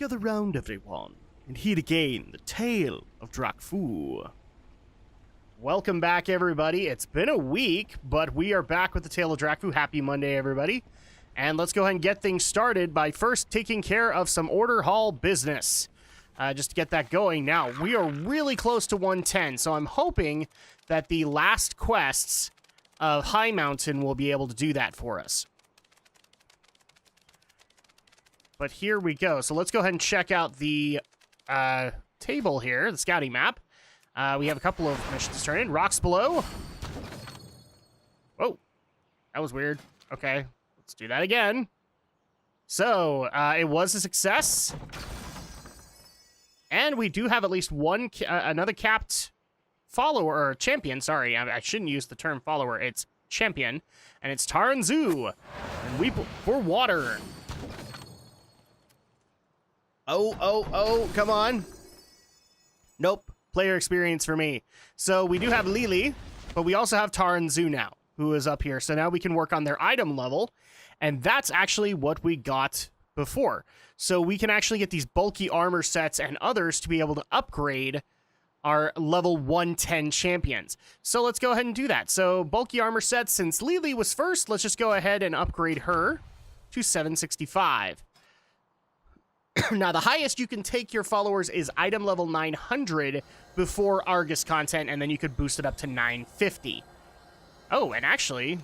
Gather round, everyone, and hear again the tale of Drakfu. Welcome back, everybody. It's been a week, but we are back with the tale of Drakfu. Happy Monday, everybody. And let's go ahead and get things started by first taking care of some order hall business. Just to get that going. Now, we are really close to 110, so I'm hoping that the last quests of Highmountain will be able to do that for us. But here we go. So let's go ahead and check out the table here, the scouting map. We have a couple of missions to turn in. Rocks below. Whoa, that was weird. Okay, let's do that again. So, it was a success. And we do have at least one, another capped follower, or champion, sorry. I shouldn't use the term follower. It's champion. And it's Taranzu. And we for water. Oh, come on. Nope. Player experience for me. So we do have Lily, but we also have Taranzu now, who is up here. So now we can work on their item level, and that's actually what we got before. So we can actually get these bulky armor sets and others to be able to upgrade our level 110 champions. So let's go ahead and do that. So bulky armor sets, since Lily was first, let's just go ahead and upgrade her to 765. Now, the highest you can take your followers is item level 900 before Argus content, and then you could boost it up to 950. Oh, and actually,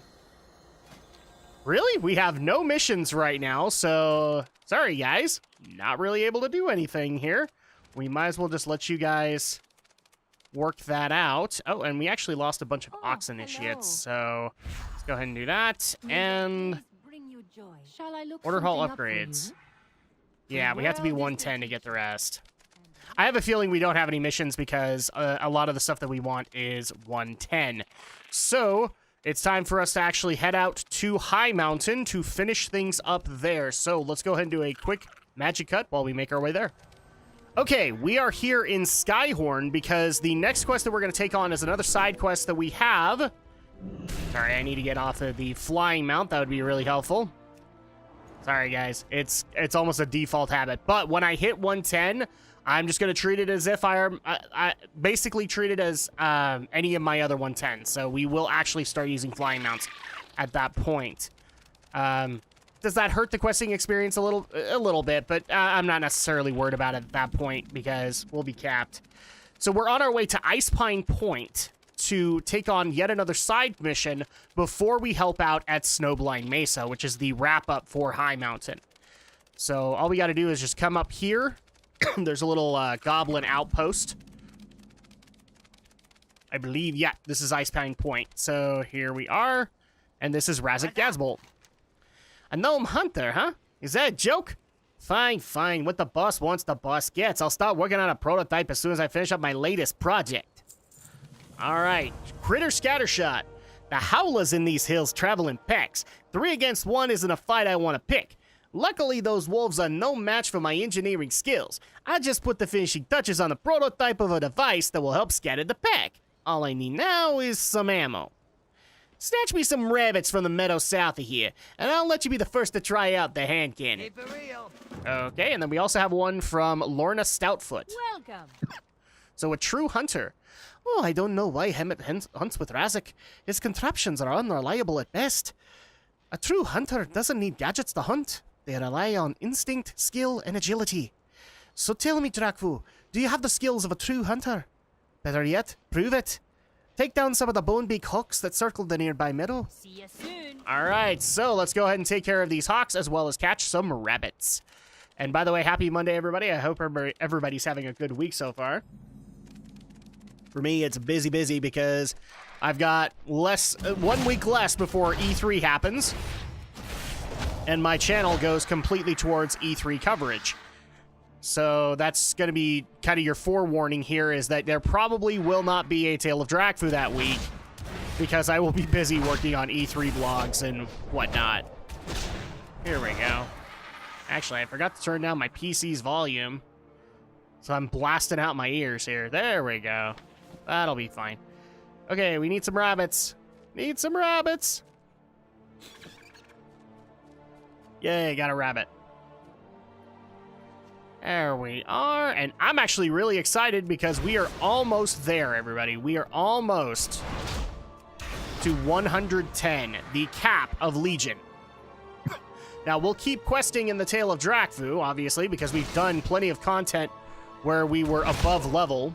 really? We have no missions right now, so sorry, guys. Not really able to do anything here. We might as well just let you guys work that out. Oh, and we actually lost a bunch of Ox initiates, so let's go ahead and do that. And order hall upgrades. Yeah, we have to be 110 to get the rest. I have a feeling we don't have any missions because a lot of the stuff that we want is 110. So, it's time for us to actually head out to Highmountain to finish things up there. So, let's go ahead and do a quick magic cut while we make our way there. Okay, we are here in Skyhorn because the next quest that we're going to take on is another side quest that we have. Sorry, I need to get off of the flying mount. That would be really helpful. Sorry, guys. It's almost a default habit. But when I hit 110, I'm just going to treat it as if I basically treat it as any of my other 110s. So we will actually start using flying mounts at that point. Does that hurt the questing experience a little bit? But I'm not necessarily worried about it at that point because we'll be capped. So we're on our way to Ice Pine Point to take on yet another side mission before we help out at Snowblind Mesa, which is the wrap-up for Highmountain. So all we got to do is just come up here. There's a little goblin outpost. I believe, yeah, this is Ice Pine Point. So here we are, and this is Razik Gazbolt. A gnome hunter, huh? Is that a joke? Fine, fine. What the boss wants, the boss gets. I'll start working on a prototype as soon as I finish up my latest project. All right, Critter Scattershot. The howlers in these hills travel in packs. 3 against 1 isn't a fight I want to pick. Luckily, those wolves are no match for my engineering skills. I just put the finishing touches on a prototype of a device that will help scatter the pack. All I need now is some ammo. Snatch me some rabbits from the meadow south of here, and I'll let you be the first to try out the hand cannon. Keep it real. Okay, and then we also have one from Lorna Stoutfoot. Welcome. So a true hunter. Oh, I don't know why Hemet hunts with Razik. His contraptions are unreliable at best. A true hunter doesn't need gadgets to hunt. They rely on instinct, skill, and agility. So tell me, Drakfu, do you have the skills of a true hunter? Better yet, prove it. Take down some of the bonebeak hawks that circle the nearby meadow. See you soon. All right, so let's go ahead and take care of these hawks as well as catch some rabbits. And by the way, happy Monday, everybody. I hope everybody's having a good week so far. For me, it's busy because I've got 1 week less before E3 happens, and my channel goes completely towards E3 coverage. So that's going to be kind of your forewarning here, is that there probably will not be a Tale of Drakfu that week, because I will be busy working on E3 vlogs and whatnot. Here we go. Actually, I forgot to turn down my PC's volume, so I'm blasting out my ears here. There we go. That'll be fine. Okay, we need some rabbits. Need some rabbits. Yay, got a rabbit. There we are, and I'm actually really excited because we are almost there, everybody. We are almost to 110, the cap of Legion. Now, we'll keep questing in the Tale of Drakfu, obviously, because we've done plenty of content where we were above level.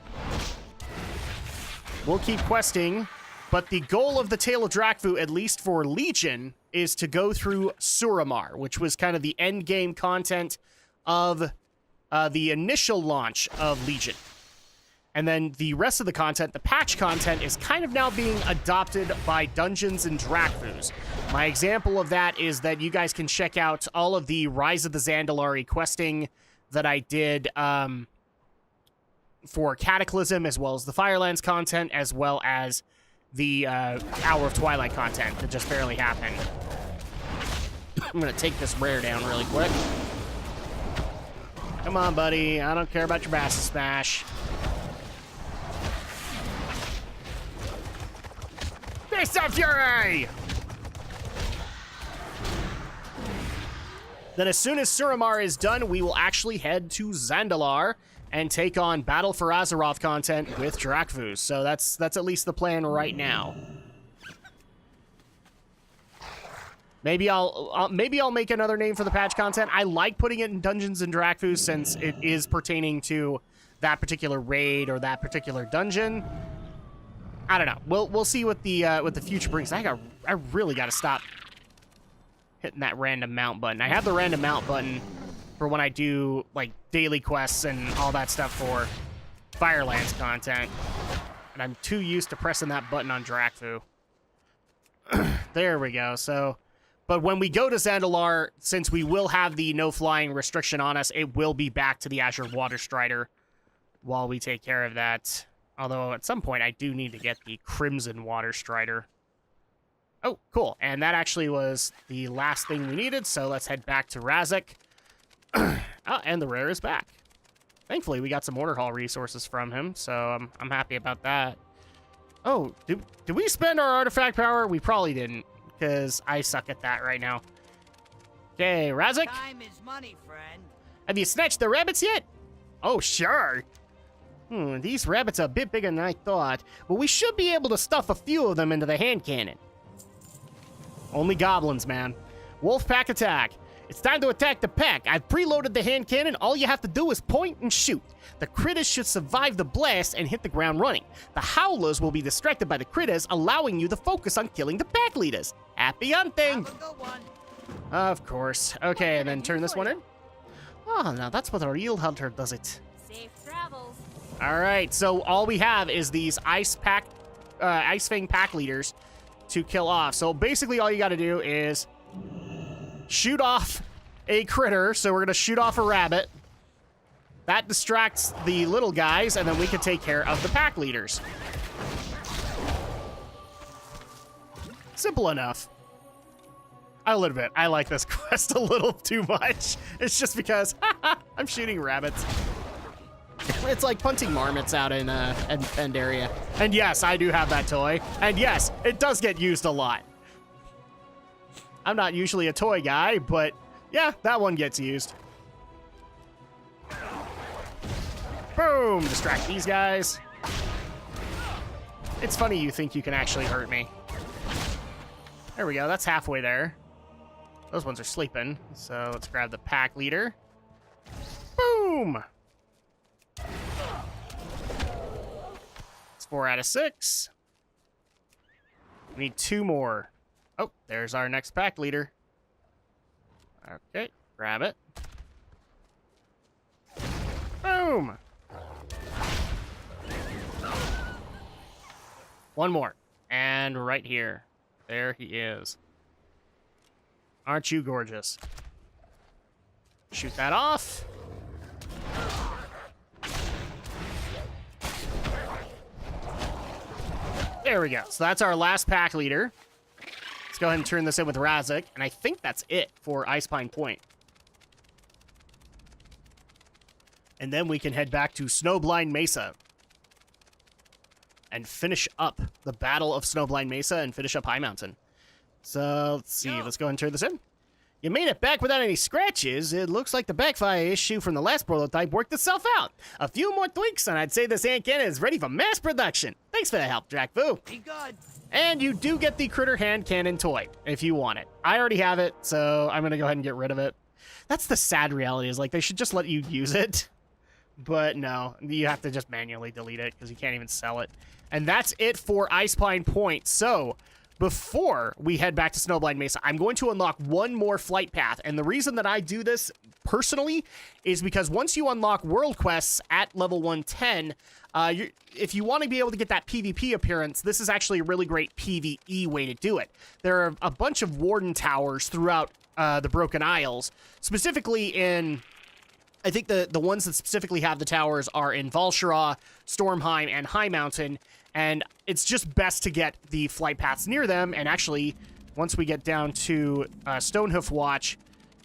We'll keep questing, but the goal of the Tale of Drakfu, at least for Legion, is to go through Suramar, which was kind of the end game content of the initial launch of Legion. And then the rest of the content, the patch content, is kind of now being adopted by Dungeons and Drakfus. My example of that is that you guys can check out all of the Rise of the Zandalari questing that I did for Cataclysm, as well as the Firelands content, as well as the Hour of Twilight content that just barely happened. I'm going to take this rare down really quick. Come on, buddy. I don't care about your Bastard Smash. Face of Fury! Then as soon as Suramar is done, we will actually head to Zandalar and take on Battle for Azeroth content with Drakfu. So that's at least the plan right now. Maybe I'll make another name for the patch content. I like putting it in Dungeons and Drakfu since it is pertaining to that particular raid or that particular dungeon. I don't know. We'll see what the future brings. I really got to stop hitting that random mount button. I have the random mount button for when I do like daily quests and all that stuff for Firelands content, and I'm too used to pressing that button on Drakfu. There we go. So, but when we go to Zandalar, since we will have the no flying restriction on us, it will be back to the Azure Water Strider while we take care of that. Although at some point I do need to get the Crimson Water Strider. Oh, cool. And that actually was the last thing we needed, so let's head back to Razek. Oh, and the rare is back. Thankfully, we got some Order Hall resources from him, so I'm happy about that. Oh, did we spend our artifact power? We probably didn't, because I suck at that right now. Okay, Razek? Time is money, friend. Have you snatched the rabbits yet? Oh, sure. These rabbits are a bit bigger than I thought, but we should be able to stuff a few of them into the hand cannon. Only goblins, man. Wolf pack attack. It's time to attack the pack. I've preloaded the hand cannon. All you have to do is point and shoot. The critters should survive the blast and hit the ground running. The howlers will be distracted by the critters, allowing you to focus on killing the pack leaders. Happy hunting! Have a good one. Of course. Okay, and then turn this one in. Oh, now that's what a real hunter does it. Safe travels. All right, so all we have is these Ice Fang pack leaders to kill off. So basically all you got to do is shoot off a critter. So we're going to shoot off a rabbit. That distracts the little guys, and then we can take care of the pack leaders. Simple enough. A little bit. I like this quest a little too much. It's just because I'm shooting rabbits. It's like punting marmots out in Pandaria. And yes, I do have that toy. And yes, it does get used a lot. I'm not usually a toy guy, but yeah, that one gets used. Boom! Distract these guys. It's funny you think you can actually hurt me. There we go, that's halfway there. Those ones are sleeping, so let's grab the pack leader. Boom! It's 4 out of 6. We need 2 more. Oh, there's our next pack leader. Okay, grab it. Boom! 1 more. And right here. There he is. Aren't you gorgeous? Shoot that off. There we go. So that's our last pack leader. Let's go ahead and turn this in with Razek. And I think that's it for Ice Pine Point. And then we can head back to Snowblind Mesa. And finish up the Battle of Snowblind Mesa and finish up Highmountain. So, let's see. Let's go ahead and turn this in. You made it back without any scratches. It looks like the backfire issue from the last prototype worked itself out. A few more tweaks and I'd say this hand cannon is ready for mass production. Thanks for the help, Drakfu. Be good. And you do get the critter hand cannon toy if you want it. I already have it, so I'm gonna go ahead and get rid of it. That's the sad reality, is like they should just let you use it. But no, you have to just manually delete it because you can't even sell it. And that's it for Ice Pine Point. So before we head back to Snowblind Mesa, I'm going to unlock one more flight path. And the reason that I do this personally is because once you unlock world quests at level 110, if you want to be able to get that PvP appearance, this is actually a really great PvE way to do it. There are a bunch of Warden Towers throughout the Broken Isles, specifically in... I think the ones that specifically have the towers are in Valshara, Stormheim, and Highmountain, and it's just best to get the flight paths near them, and actually, once we get down to Stonehoof Watch,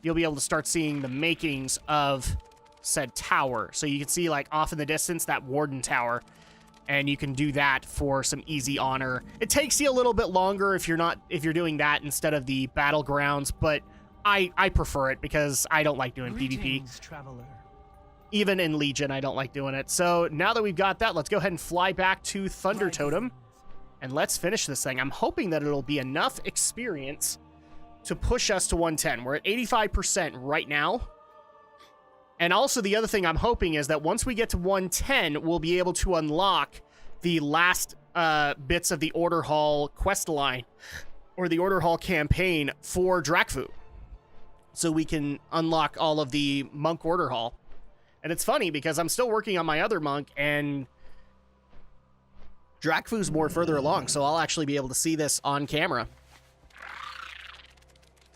you'll be able to start seeing the makings of said tower. So you can see, like, off in the distance, that Warden Tower, and you can do that for some easy honor. It takes you a little bit longer if you're doing that instead of the Battlegrounds, but I prefer it because I don't like doing PvP. Traveler. Even in Legion, I don't like doing it. So now that we've got that, let's go ahead and fly back to Thunder Totem, and let's finish this thing. I'm hoping that it'll be enough experience to push us to 110. We're at 85% right now. And also the other thing I'm hoping is that once we get to 110, we'll be able to unlock the last bits of the Order Hall quest line, or the Order Hall campaign for Drakfu. So we can unlock all of the Monk Order Hall. And it's funny because I'm still working on my other monk, and Drakfu's more further along, so I'll actually be able to see this on camera.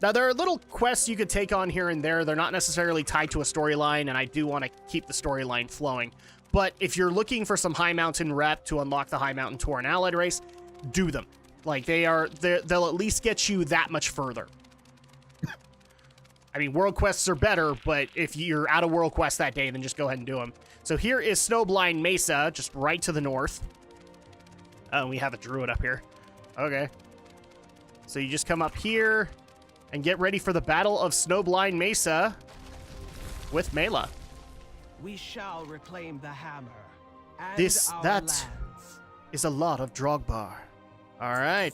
Now, there are little quests you could take on here and there. They're not necessarily tied to a storyline, and I do want to keep the storyline flowing. But if you're looking for some Highmountain rep to unlock the Highmountain Tour and Allied race, do them. Like, they'll at least get you that much further. I mean, world quests are better, but if you're out of world quests that day, then just go ahead and do them. So here is Snowblind Mesa, just right to the north. Oh, we have a druid up here. Okay. So you just come up here and get ready for the Battle of Snowblind Mesa with Mela. We shall reclaim the hammer. And That lands. is a lot of Drogbar. All right.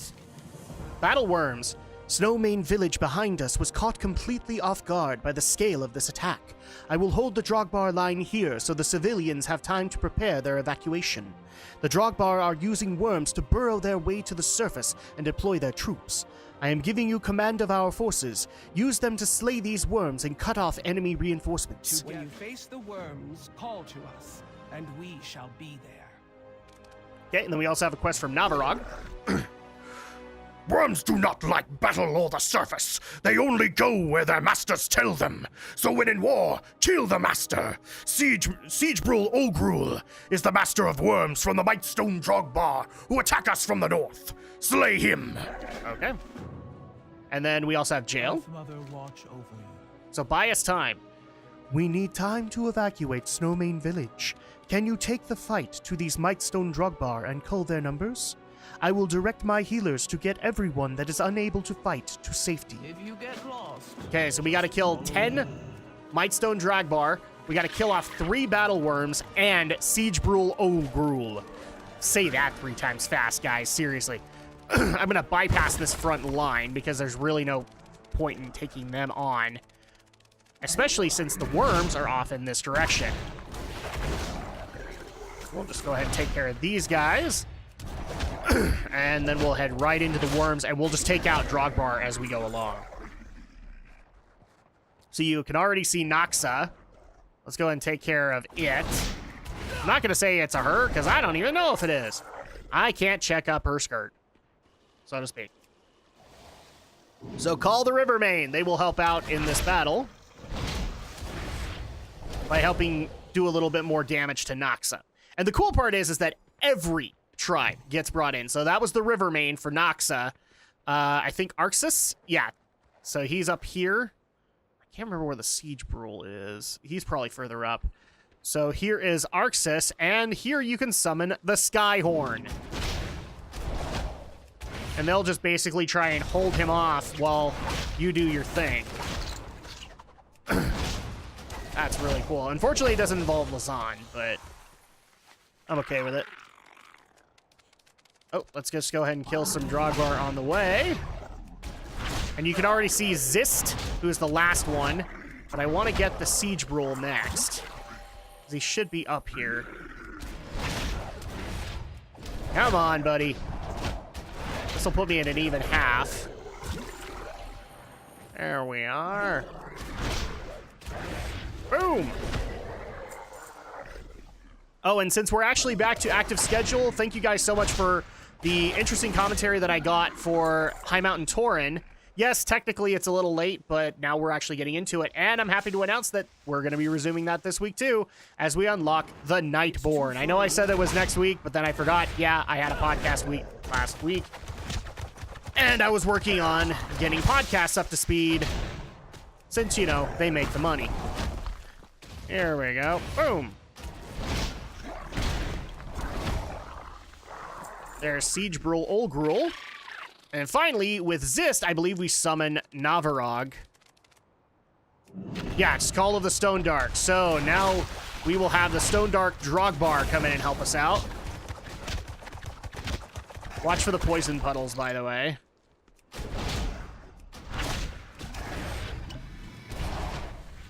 Battle Worms. Snowmain village behind us was caught completely off guard by the scale of this attack. I will hold the Drogbar line here so the civilians have time to prepare their evacuation. The Drogbar are using worms to burrow their way to the surface and deploy their troops. I am giving you command of our forces. Use them to slay these worms and cut off enemy reinforcements. When you face the worms, call to us, and we shall be there. Okay, and then we also have a quest from Navarog. Worms do not like battle or the surface. They only go where their masters tell them. So when in war, kill the master. Siegebrul Ogrul is the master of worms from the Mightstone Drogbar, who attack us from the north. Slay him. Okay. And then we also have Jail. Mother, watch over you. So buy us time. We need time to evacuate Snowmain Village. Can you take the fight to these Mightstone Drogbar and cull their numbers? I will direct my healers to get everyone that is unable to fight to safety. If you get lost. Okay, so we got to kill 10 Mightstone Drogbar. We got to kill off 3 Battle Worms and Siegebrul Ogrul. Say that 3 times fast, guys. Seriously. I'm going to bypass this front line because there's really no point in taking them on. Especially since the worms are off in this direction. We'll just go ahead and take care of these guys. And then we'll head right into the worms, and we'll just take out Drogbar as we go along. So you can already see Noxa. Let's go ahead and take care of it. I'm not going to say it's a her, because I don't even know if it is. I can't check up her skirt, so to speak. So call the Rivermain. They will help out in this battle by helping do a little bit more damage to Noxa. And the cool part is that every tribe gets brought in. So that was the Rivermain for Noxa. I think Arxis? Yeah. So he's up here. I can't remember where the Siegebrul is. He's probably further up. So here is Arxis, and here you can summon the Skyhorn. And they'll just basically try and hold him off while you do your thing. cool. Unfortunately, it doesn't involve Lazan, but I'm okay with it. Oh, let's just go ahead and kill some Drogbar on the way. And you can already see Zist, who's the last one. But I want to get the Siege Brule next. He should be up here. Come on, buddy. This will put me in an even half. There we are. Boom! Oh, and since we're actually back to active schedule, thank you guys so much for the interesting commentary that I got for Highmountain Tauren. Yes, technically it's a little late, but now we're actually getting into it, and I'm happy to announce that we're going to be resuming that this week too, as we unlock the Nightborn. I know I said it was next week, but then I forgot. Yeah, I had a podcast week last week, and I was working on getting podcasts up to speed, since, you know, they make the money. Here we go. Boom. There's Siege Brule Olgrul. And finally, with Zist, I believe we summon Navarog. Yeah, it's Call of the Stone Dark. So now we will have the Stone Dark Drogbar come in and help us out. Watch for the poison puddles, by the way.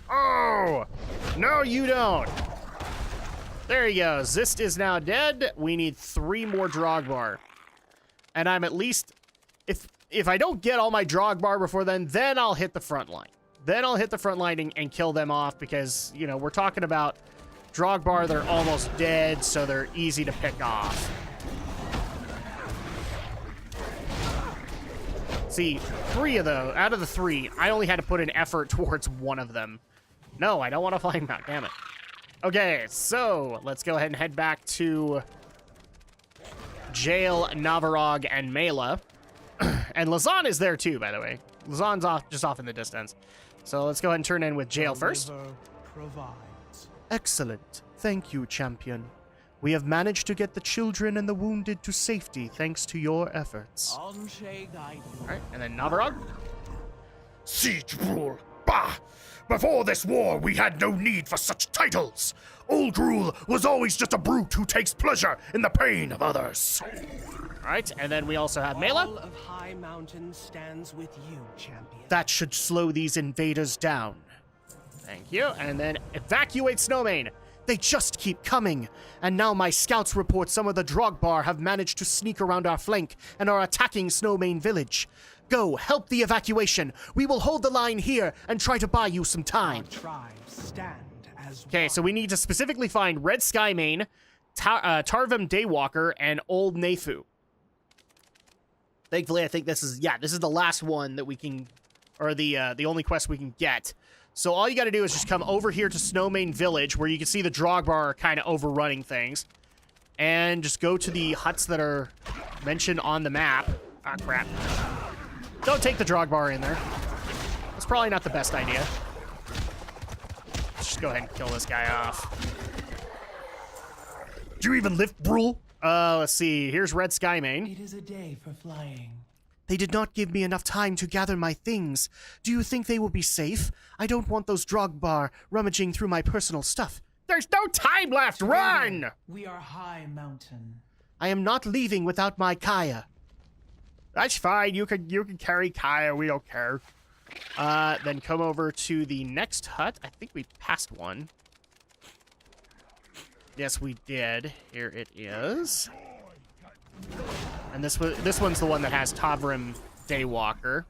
Oh! No, you don't. There you go. Zist is now dead. We need 3 more Drogbar. And I'm at least... If I don't get all my Drogbar before then I'll hit the front line. Then I'll hit the front line and kill them off because, you know, we're talking about Drogbar that are almost dead, so they're easy to pick off. See, 3 of those, out of the 3, I only had to put an effort towards 1 of them. No, I don't want to find him out, damn it. Okay, so let's go ahead and head back to Jail, Navarog, and Mela. And Lazan is there too, by the way. Lazan's just off in the distance. So let's go ahead and turn in with Jail first. Excellent. Thank you, champion. We have managed to get the children and the wounded to safety thanks to your efforts. Alright, and then Navarog. Siege Brule, bah! Before this war, we had no need for such titles. Olgrul was always just a brute who takes pleasure in the pain of others. Alright, and then we also have Mela. All of Highmountain stands with you, champion. That should slow these invaders down. Thank you. And then evacuate Snowmain. They just keep coming. And now my scouts report some of the Drogbar have managed to sneak around our flank and are attacking Snowmain village. Go, help the evacuation. We will hold the line here and try to buy you some time. Our tribes stand as Okay, so we need to specifically find Red Skymane, Tarvim Daywalker, and Old Nefu. Thankfully, I think this is the last one that we can, or the only quest we can get. So all you got to do is just come over here to Snowmain Village, where you can see the Drogbar are kind of overrunning things, and just go to the huts that are mentioned on the map. Ah, crap. Don't take the Drogbar in there. That's probably not the best idea. Let's just go ahead and kill this guy off. Do you even lift, Brule? Let's see. Here's Red Skymane. It is a day for flying. They did not give me enough time to gather my things. Do you think they will be safe? I don't want those Drogbar rummaging through my personal stuff. There's no time left! Run! We are Highmountain. I am not leaving without my Kaya. That's fine. You can carry Kaya. We don't care. Then come over to the next hut. I think we passed one. Yes, we did. Here it is. And this one's the one that has Tavrim Daywalker.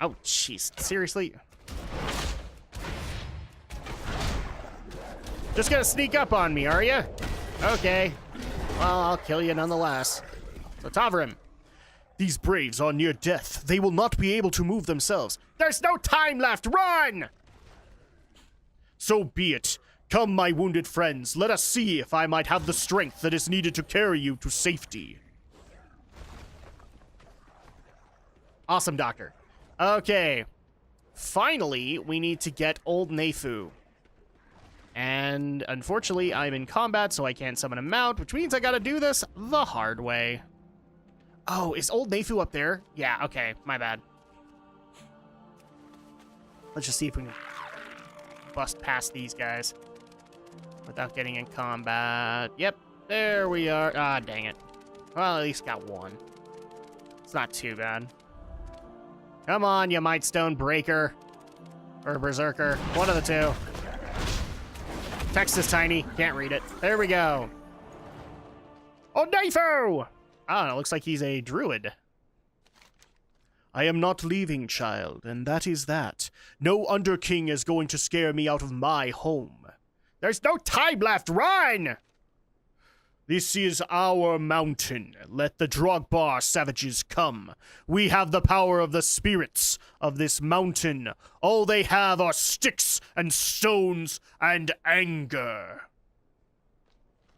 Oh, jeez. Seriously? Just gonna sneak up on me, are you? Okay. Well, I'll kill you nonetheless. So, Tavrim. These braves are near death. They will not be able to move themselves. There's no time left! Run! So be it. Come, my wounded friends. Let us see if I might have the strength that is needed to carry you to safety. Awesome, Doctor. Okay. Finally, we need to get Old Nefu. And unfortunately, I'm in combat, so I can't summon him out, which means I gotta do this the hard way. Oh, is Old Nefu up there? Yeah, okay, my bad. Let's just see if we can... bust past these guys without getting in combat. Yep, there we are. Ah, dang it. Well, at least got one. It's not too bad. Come on, you Might Stone Breaker. Or Berserker. One of the two. Text is tiny. Can't read it. There we go. Oh, Nafo! Ah, it looks like he's a druid. I am not leaving, child, and that is that. No Underking is going to scare me out of my home. There's no time left, run! This is our mountain. Let the Drogbar savages come. We have the power of the spirits of this mountain. All they have are sticks and stones and anger.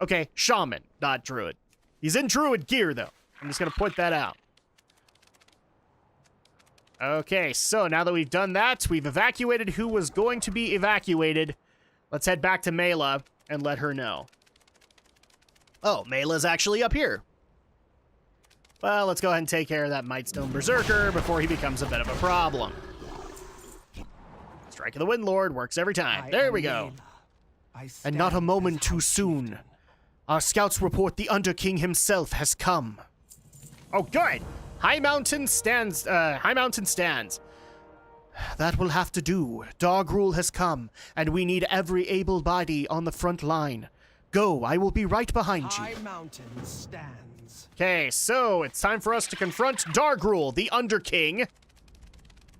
Okay, shaman, not druid. He's in druid gear, though. I'm just going to point that out. Okay, so now that we've done that, we've evacuated who was going to be evacuated. Let's head back to Mela and let her know. Oh, Mela's actually up here. Well, let's go ahead and take care of that Mightstone Berserker before he becomes a bit of a problem. Strike of the Windlord works every time. There we go. And not a moment too soon. Our scouts report the Underking himself has come. Oh, good. Highmountain stands. That will have to do. Dog rule has come, and we need every able body on the front line. Go, I will be right behind you. Highmountain stands. Okay, so it's time for us to confront Dargrul, the Underking.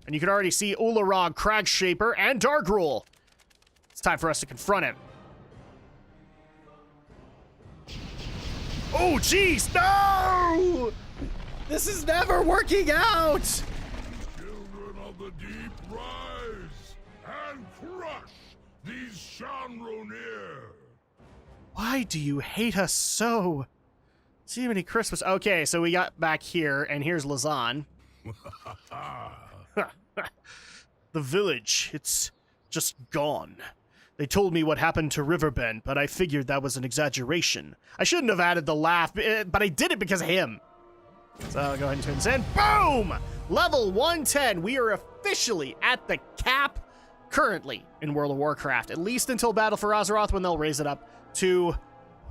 And you can already see Ularog, Cragshaper, and Dargrul. It's time for us to confront him. Oh, jeez, no! This is never working out! Children of the deep, rise and crush these Shanronir. Why do you hate us so? See many Christmas. Okay, so we got back here, and here's Lazan. The village, it's just gone. They told me what happened to Riverbend, but I figured that was an exaggeration. I shouldn't have added the laugh, but I did it because of him. So I'll go ahead and send. Boom! Level 110. We are officially at the cap currently in World of Warcraft, at least until Battle for Azeroth, when they'll raise it up to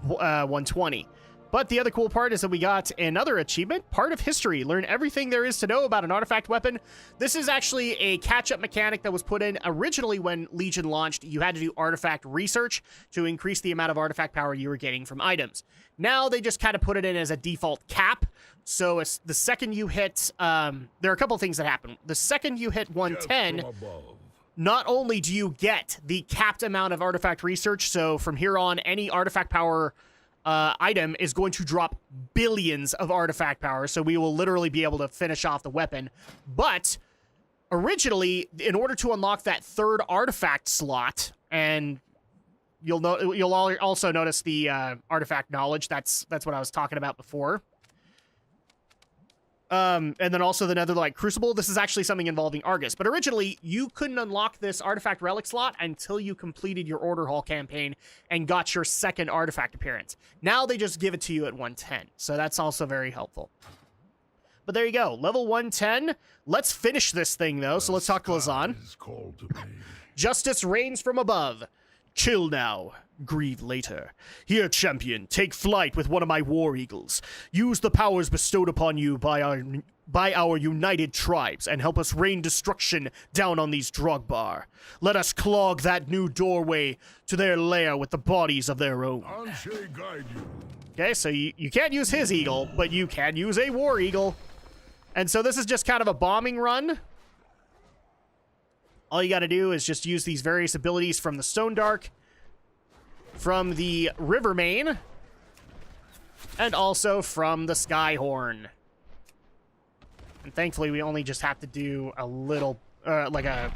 120. But the other cool part is that we got another achievement, Part of History. Learn everything there is to know about an artifact weapon. This is actually a catch-up mechanic that was put in originally when Legion launched. You had to do artifact research to increase the amount of artifact power you were getting from items. Now they just kind of put it in as a default cap. So it's the second you hit, there are a couple things that happen. The second you hit 110, not only do you get the capped amount of artifact research, so from here on, any artifact power item is going to drop billions of artifact power, so we will literally be able to finish off the weapon. But originally, in order to unlock that third artifact slot, and you'll also notice the artifact knowledge. That's what I was talking about before. And then also the Netherlight Crucible. This is actually something involving Argus. But originally, you couldn't unlock this artifact relic slot until you completed your Order Hall campaign and got your second artifact appearance. Now they just give it to you at 110. So that's also very helpful. But there you go. Level 110. Let's finish this thing, though. So let's talk to Lazan. Justice reigns from above. Chill now. Grieve later. Here, champion, take flight with one of my war eagles. Use the powers bestowed upon you by our united tribes and help us rain destruction down on these Drogbar. Let us clog that new doorway to their lair with the bodies of their own. Guide you. Okay, so you can't use his eagle, but you can use a war eagle. And so this is just kind of a bombing run. All you gotta do is just use these various abilities from the Stone Dark, from the Rivermane, and also from the Skyhorn. And thankfully, we only just have to do a little, like a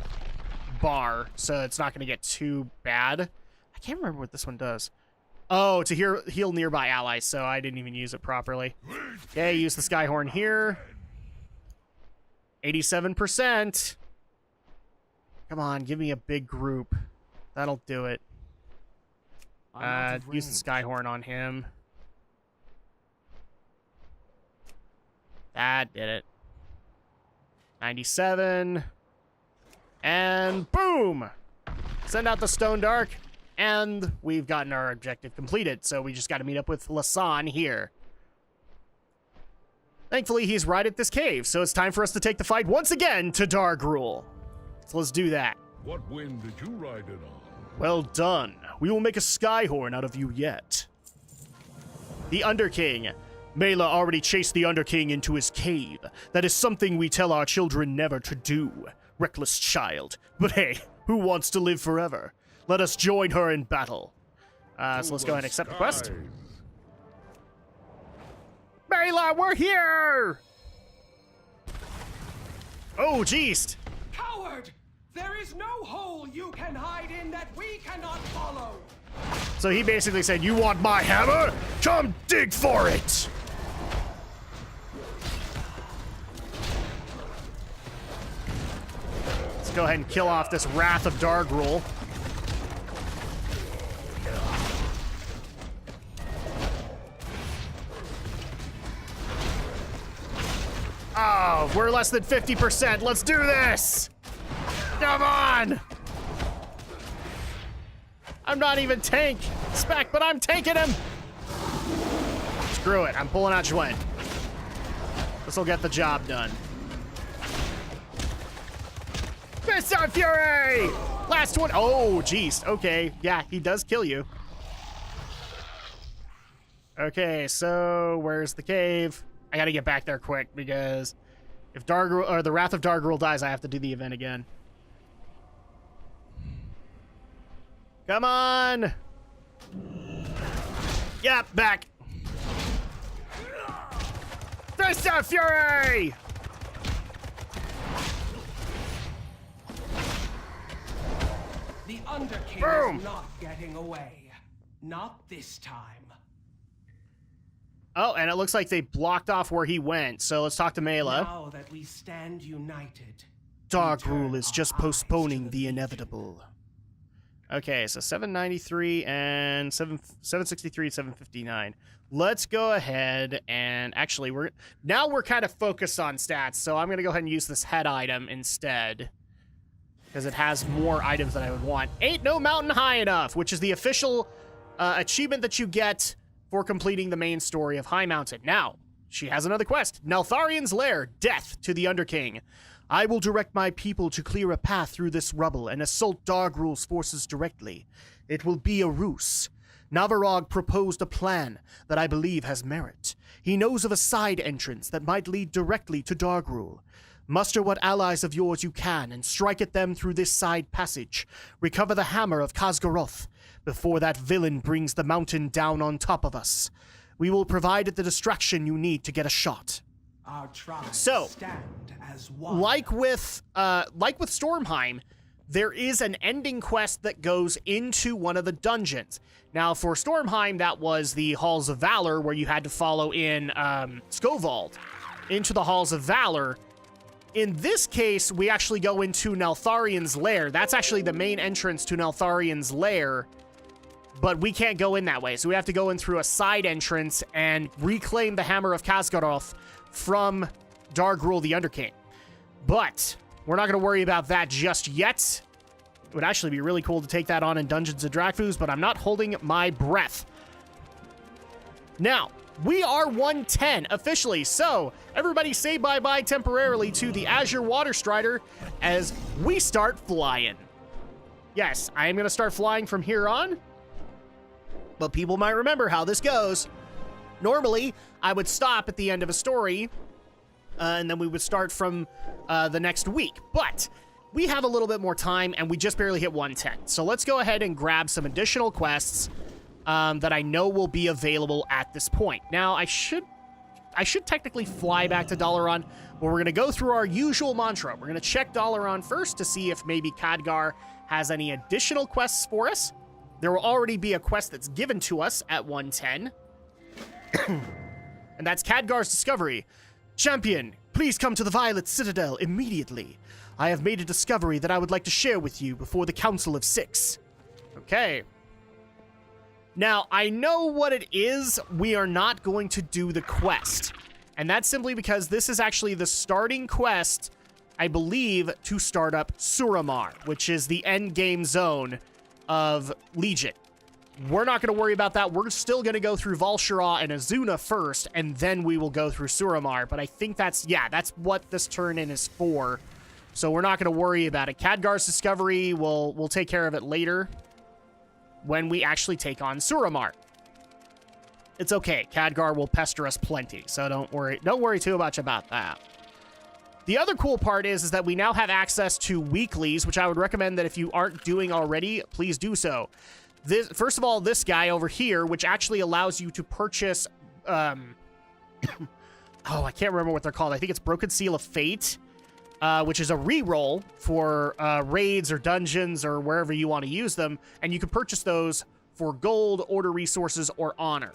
bar, so it's not going to get too bad. I can't remember what this one does. Oh, to heal nearby allies, so I didn't even use it properly. Okay, use the Skyhorn here. 87%. Come on, give me a big group. That'll do it. Use the Skyhorn on him. That did it. 97. And boom! Send out the Stone Dark, and we've gotten our objective completed. So we just got to meet up with Lasan here. Thankfully, he's right at this cave, so it's time for us to take the fight once again to Dargrul. So let's do that. What wind did you ride it on? Well done. We will make a skyhorn out of you yet. The Underking. Mela already chased the Underking into his cave. That is something we tell our children never to do. Reckless child. But hey, who wants to live forever? Let us join her in battle. So let's go ahead and accept the quest. Mela, we're here! Oh, jeez. Coward! There is no hole you can hide in that we cannot follow. So he basically said, you want my Hammer? Come dig for it! Let's go ahead and kill off this Wrath of Dargrul. Oh, we're less than 50%. Let's do this! Come on! I'm not even tank spec, but I'm tanking him! Screw it, I'm pulling out Jwen. This'll get the job done. Mesa Fury! Last one. Oh, jeez. Okay, yeah, he does kill you. Okay, so where's the cave? I gotta get back there quick because if Dargrul or the Wrath of Dargrul dies, I have to do the event again. Come on! Yep, back. Mesa Fury! The Underking Boom. is not getting away. Not this time. Oh, and it looks like they blocked off where he went, so let's talk to Mela. Now that we stand united, Dargrul is just postponing the inevitable. Okay, so 793 and 763, 759. Let's go ahead and actually we're kind of focused on stats, so I'm gonna go ahead and use this head item instead. Because it has more items than I would want. Ain't no mountain high enough, which is the official achievement that you get for completing the main story of Highmountain. Now, she has another quest. Neltharian's Lair, Death to the Underking. I will direct my people to clear a path through this rubble and assault Dargrul's forces directly. It will be a ruse. Navarog proposed a plan that I believe has merit. He knows of a side entrance that might lead directly to Dargrul. Muster what allies of yours you can and strike at them through this side passage. Recover the hammer of Khazgaroth before that villain brings the mountain down on top of us. We will provide the distraction you need to get a shot. our tribes So, stand as one. like with Stormheim, there is an ending quest that goes into one of the dungeons. Now, for Stormheim, that was the Halls of Valor, where you had to follow in Skovald into the Halls of Valor. In this case, we actually go into Neltharian's Lair. That's actually the main entrance to Neltharian's Lair, but we can't go in that way. So we have to go in through a side entrance and reclaim the Hammer of Khazgaroth from Dargrul the Underking. But we're not going to worry about that just yet. It would actually be really cool to take that on in Dungeons and Drakfus, but I'm not holding my breath. Now, we are 110 officially, so everybody say bye-bye temporarily to the Azure Water Strider as we start flying. Yes, I am going to start flying from here on, but people might remember how this goes. Normally, I would stop at the end of a story, and then we would start from the next week, but we have a little bit more time, and we just barely hit 110. So let's go ahead and grab some additional quests that I know will be available at this point. Now, I should technically fly back to Dalaran, but we're going to go through our usual mantra. We're going to check Dalaran first to see if maybe Khadgar has any additional quests for us. There will already be a quest that's given to us at 110. And that's Khadgar's discovery. Champion, please come to the Violet Citadel immediately. I have made a discovery that I would like to share with you before the Council of Six. Okay. Now, I know what it is. We are not going to do the quest. And that's simply because this is actually the starting quest I believe, to start up Suramar, which is the end game zone of Legion. We're not going to worry about that. We're still going to go through Val'sharah and Azuna first, and then we will go through Suramar. But I think that's what this turn-in is for. So we're not going to worry about it. Khadgar's discovery, we'll take care of it later when we actually take on Suramar. It's okay. Khadgar will pester us plenty, so don't worry too much about that. The other cool part is that we now have access to weeklies, which I would recommend that if you aren't doing already, please do so. First of all, this guy over here, which actually allows you to purchase, oh, I can't remember what they're called. I think it's Broken Seal of Fate, which is a reroll for raids or dungeons or wherever you want to use them. And you can purchase those for gold, order resources, or honor.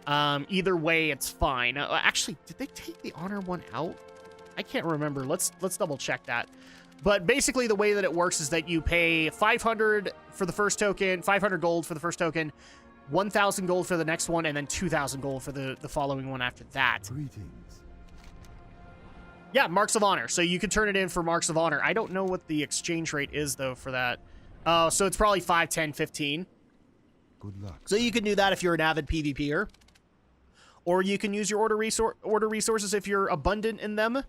Either way, it's fine. Actually, did they take the honor one out? I can't remember. Let's double check that. But basically, the way that it works is that you pay 500 for the first token, 500 gold for the first token, 1,000 gold for the next one, and then 2,000 gold for the following one after that. Greetings. Yeah, Marks of Honor. So you can turn it in for Marks of Honor. I don't know what the exchange rate is, though, for that. So it's probably 5, 10, 15. Good luck. So you can do that if you're an avid PvPer. Or you can use your order resources if you're abundant in them.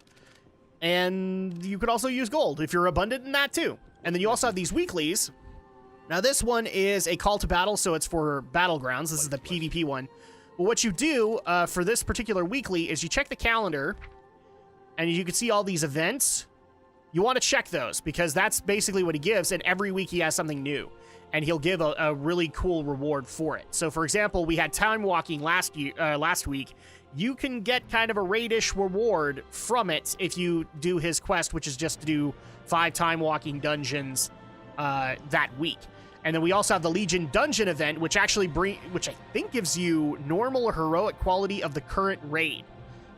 And you could also use gold if you're abundant in that too. And then you also have these weeklies. Now this one is a call to battle, so it's for battlegrounds. This is the PvP one. But what you do for this particular weekly is you check the calendar, and you can see all these events. You want to check those because that's basically what he gives, and every week he has something new. And he'll give a really cool reward for it. So for example, we had time walking last week. You can get kind of a raid-ish reward from it if you do his quest, which is just to do 5 time-walking dungeons that week. And then we also have the Legion Dungeon event, which actually which I think gives you normal or heroic quality of the current raid.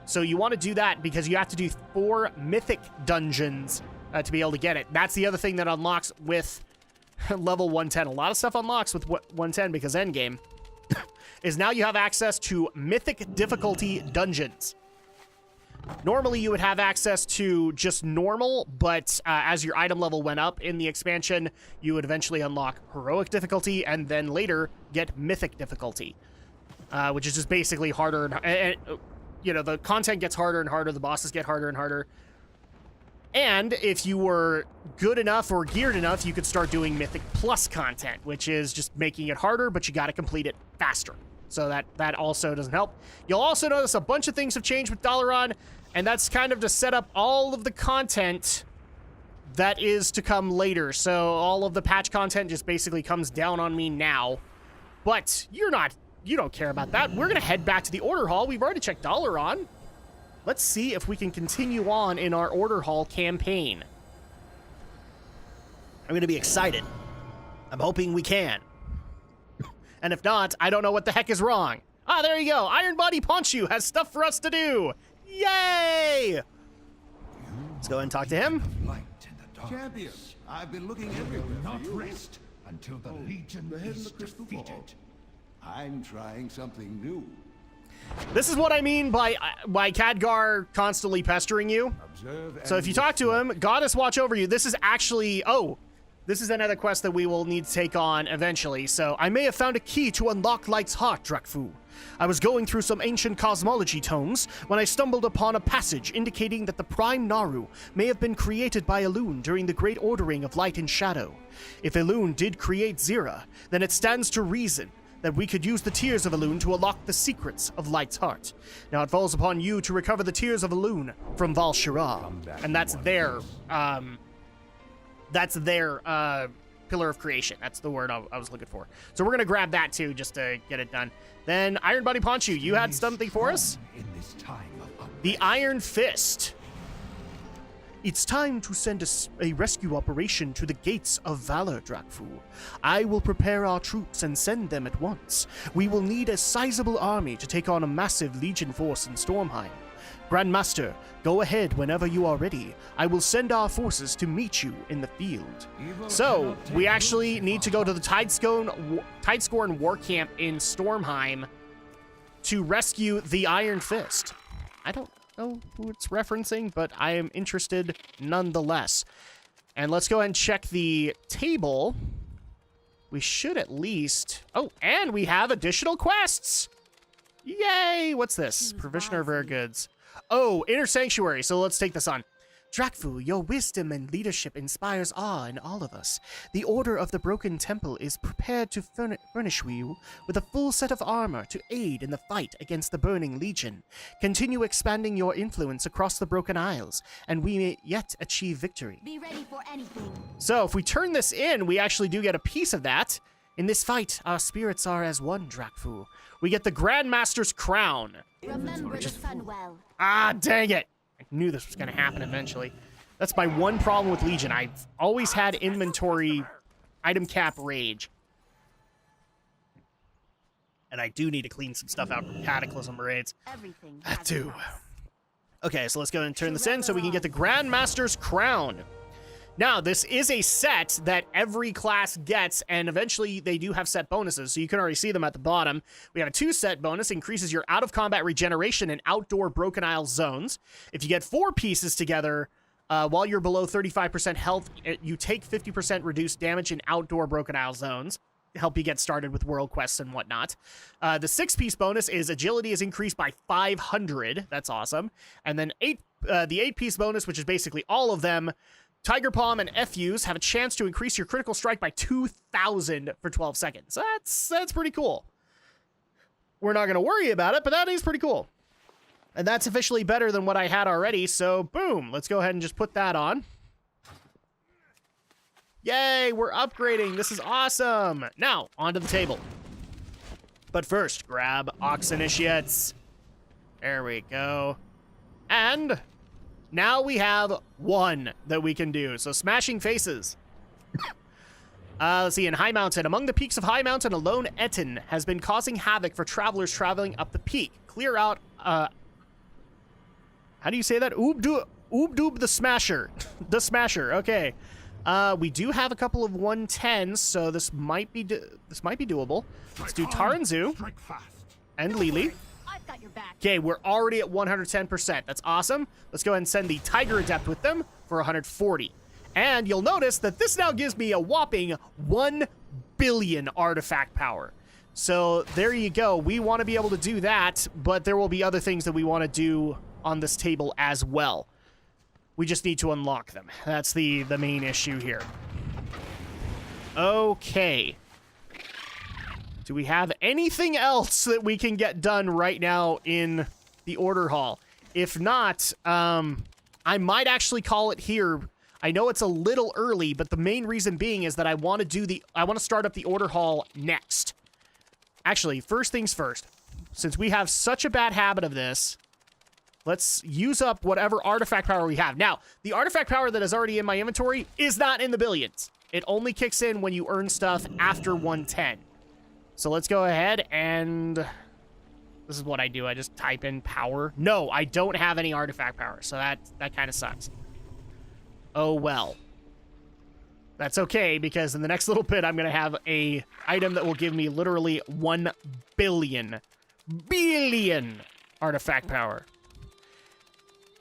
So you want to do that because you have to do 4 mythic dungeons to be able to get it. That's the other thing that unlocks with level 110. A lot of stuff unlocks with 110 because endgame. Is now you have access to mythic difficulty dungeons. Normally you would have access to just normal, but as your item level went up in the expansion, you would eventually unlock heroic difficulty and then later get mythic difficulty, which is just basically harder. And you know, the content gets harder and harder, the bosses get harder and harder. And if you were good enough or geared enough, you could start doing Mythic Plus content, which is just making it harder, but you got to complete it faster. So that also doesn't help. You'll also notice a bunch of things have changed with Dalaran, and that's kind of to set up all of the content that is to come later. So all of the patch content just basically comes down on me now. But you don't care about that. We're going to head back to the Order Hall. We've already checked Dalaran. Let's see if we can continue on in our Order Hall campaign. I'm going to be excited. I'm hoping we can. And if not, I don't know what the heck is wrong. Ah, there you go. Iron Body Ponchu has stuff for us to do. Yay! Let's go ahead and talk to him. Champion, I've been looking everywhere. Not rest until the Legion is defeated. I'm trying something new. This is what I mean by Khadgar constantly pestering you. So if you talk to him, Goddess watch over you. This is actually, this is another quest that we will need to take on eventually. So I may have found a key to unlock Light's heart, Drakfu. I was going through some ancient cosmology tomes when I stumbled upon a passage indicating that the Prime Naru may have been created by Elune during the Great Ordering of Light and Shadow. If Elune did create Zira, then it stands to reason that we could use the Tears of Elune to unlock the secrets of Light's heart. Now it falls upon you to recover the Tears of Elune from Val'sharah, and that's their Pillar of Creation. That's the word I was looking for. So we're gonna grab that too, just to get it done. Then Iron Body Ponchu, you had something for us? The Iron Fist. It's time to send a rescue operation to the gates of Valor, Drakfu. I will prepare our troops and send them at once. We will need a sizable army to take on a massive Legion force in Stormheim. Grandmaster, go ahead whenever you are ready. I will send our forces to meet you in the field. So, we actually need to go to the Tidescorn War Camp in Stormheim to rescue the Iron Fist. I don't know who it's referencing, but I am interested nonetheless. And let's go ahead and check the table. We should at least... Oh, and we have additional quests! Yay! What's this? Provisioner of rare goods. Oh, Inner Sanctuary. So let's take this on. Drakfu, your wisdom and leadership inspires awe in all of us. The Order of the Broken Temple is prepared to furnish you with a full set of armor to aid in the fight against the Burning Legion. Continue expanding your influence across the Broken Isles, and we may yet achieve victory. Be ready for anything. So if we turn this in, we actually do get a piece of that. In this fight, our spirits are as one, Drakfu. We get the Grandmaster's Crown. Remember the sun well. Ah, dang it. I knew this was going to happen eventually. That's my one problem with Legion. I've always had inventory item cap rage. And I do need to clean some stuff out from Cataclysm raids. Everything. That too. Okay, so let's go and turn this in so we can get the Grandmaster's Crown. Now, this is a set that every class gets, and eventually they do have set bonuses, so you can already see them at the bottom. We have a 2-set bonus, increases your out-of-combat regeneration in outdoor Broken Isle zones. If you get 4 pieces together, while you're below 35% health, you take 50% reduced damage in outdoor Broken Isle zones to help you get started with world quests and whatnot. The 6-piece bonus is agility is increased by 500. That's awesome. And then the 8-piece bonus, which is basically all of them, Tiger Palm and FUs have a chance to increase your critical strike by 2,000 for 12 seconds. That's pretty cool. We're not going to worry about it, but that is pretty cool. And that's officially better than what I had already, so boom. Let's go ahead and just put that on. Yay, we're upgrading. This is awesome. Now, onto the table. But first, grab Ox Initiates. There we go. And... now we have 1 that we can do. So Smashing Faces. Let's see, in Highmountain. Among the peaks of Highmountain, a lone Etin has been causing havoc for travelers traveling up the peak. Clear out, how do you say that? Oobdoob the Smasher. The Smasher, okay. We do have a couple of 110s, so this might be doable. Let's do Taranzu and Lili. I've got your back. Okay, we're already at 110%. That's awesome. Let's go ahead and send the Tiger Adept with them for 140. And you'll notice that this now gives me a whopping 1 billion artifact power. So there you go. We want to be able to do that, but there will be other things that we want to do on this table as well. We just need to unlock them. That's the main issue here. Okay. Do we have anything else that we can get done right now in the order hall? If not, I might actually call it here. I know it's a little early, but the main reason being is that I want to start up the order hall next. Actually, first things first. Since we have such a bad habit of this, let's use up whatever artifact power we have. Now, the artifact power that is already in my inventory is not in the billions. It only kicks in when you earn stuff after 110. So let's go ahead and... this is what I do. I just type in power. No, I don't have any artifact power, so that kind of sucks. Oh, well. That's okay, because in the next little bit, I'm going to have a item that will give me literally 1 billion artifact power.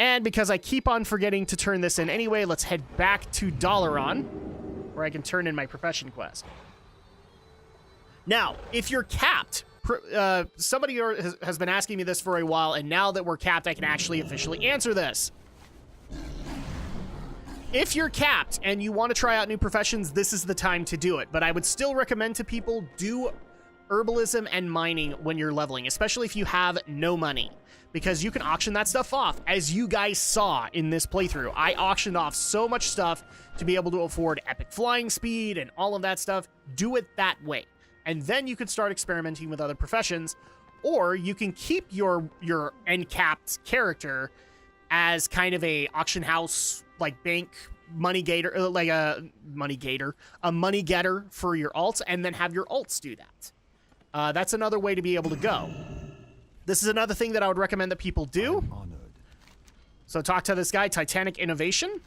And because I keep on forgetting to turn this in anyway, let's head back to Dalaran, where I can turn in my profession quest. Now, if you're capped, somebody has been asking me this for a while, and now that we're capped, I can actually officially answer this. If you're capped and you want to try out new professions, this is the time to do it. But I would still recommend to people do herbalism and mining when you're leveling, especially if you have no money, because you can auction that stuff off. As you guys saw in this playthrough, I auctioned off so much stuff to be able to afford epic flying speed and all of that stuff. Do it that way. And then you can start experimenting with other professions, or you can keep your end-capped character as kind of a auction house, like bank money gator, like a money getter for your alts, and then have your alts do that. That's another way to be able to go. This is another thing that I would recommend that people do. So talk to this guy, Titanic Innovation.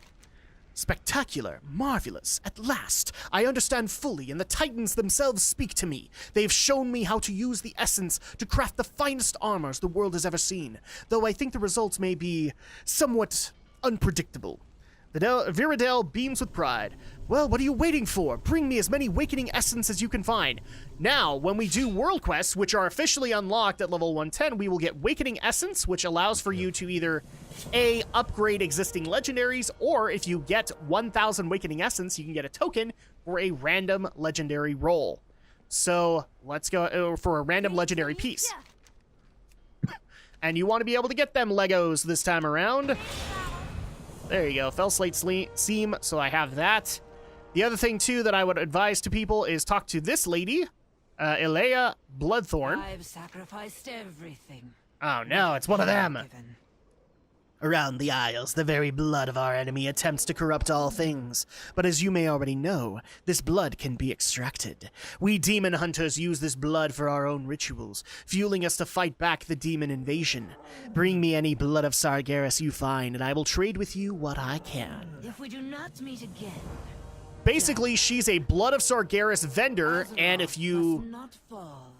Spectacular, marvelous, at last. I understand fully, and the Titans themselves speak to me. They've shown me how to use the essence to craft the finest armors the world has ever seen, though I think the results may be somewhat unpredictable. Viridale beams with pride. Well, what are you waiting for? Bring me as many Awakening Essence as you can find. Now, when we do World Quests, which are officially unlocked at level 110, we will get Awakening Essence, which allows for you to either A, upgrade existing legendaries, or if you get 1,000 Awakening Essence, you can get a token for a random legendary roll. So, let's go for a random legendary piece. And you want to be able to get them Legos this time around. There you go, Fell Slate Seam, so I have that. The other thing, too, that I would advise to people is talk to this lady, Elea Bloodthorn. I've sacrificed everything. Oh, no, it's one of them. Given. Around the Isles, the very blood of our enemy attempts to corrupt all things. But as you may already know, this blood can be extracted. We demon hunters use this blood for our own rituals, fueling us to fight back the demon invasion. Bring me any blood of Sargeras you find, and I will trade with you what I can. If we do not meet again, Basically, she's a Blood of Sargeras vendor, and if you... must not fall.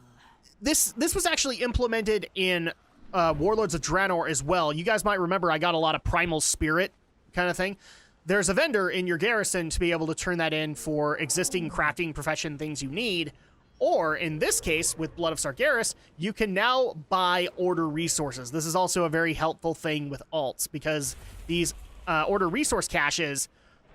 This was actually implemented in Warlords of Draenor as well. You guys might remember I got a lot of Primal Spirit kind of thing. There's a vendor in your garrison to be able to turn that in for existing crafting profession things you need. Or, in this case, with Blood of Sargeras, you can now buy order resources. This is also a very helpful thing with alts, because these order resource caches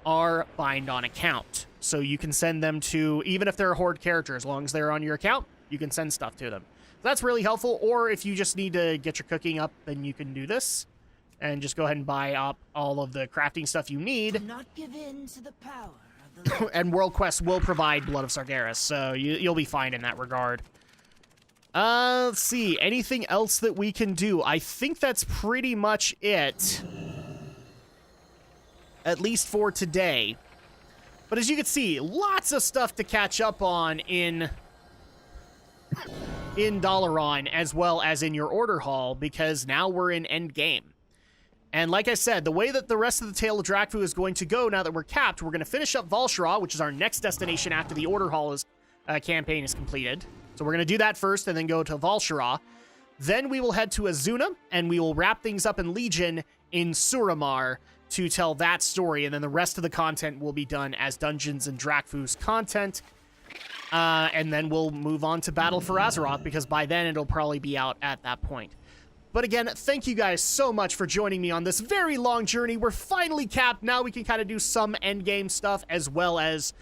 are bind on account. So you can send them to, even if they're a horde character, as long as they're on your account, you can send stuff to them. That's really helpful. Or if you just need to get your cooking up, then you can do this and just go ahead and buy up all of the crafting stuff you need. Do not give in to the power of the And World Quest will provide Blood of Sargeras, so you'll be fine in that regard. Let's see, anything else that we can do? I think that's pretty much it. At least for today. But as you can see, lots of stuff to catch up on in Dalaran, as well as in your order hall, because now we're in endgame. And like I said, the way that the rest of the Tale of Drakfu is going to go now that we're capped, we're going to finish up Valshara, which is our next destination after the order hall campaign is completed. So we're going to do that first and then go to Valshara. Then we will head to Azuna, and we will wrap things up in Legion in Suramar to tell that story, and then the rest of the content will be done as Dungeons and Drakfu's content. And then we'll move on to Battle for Azeroth, because by then it'll probably be out at that point. But again, thank you guys so much for joining me on this very long journey. We're finally capped. Now we can kind of do some endgame stuff, as well as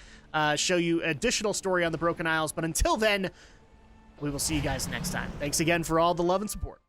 show you additional story on the Broken Isles. But until then, we will see you guys next time. Thanks again for all the love and support.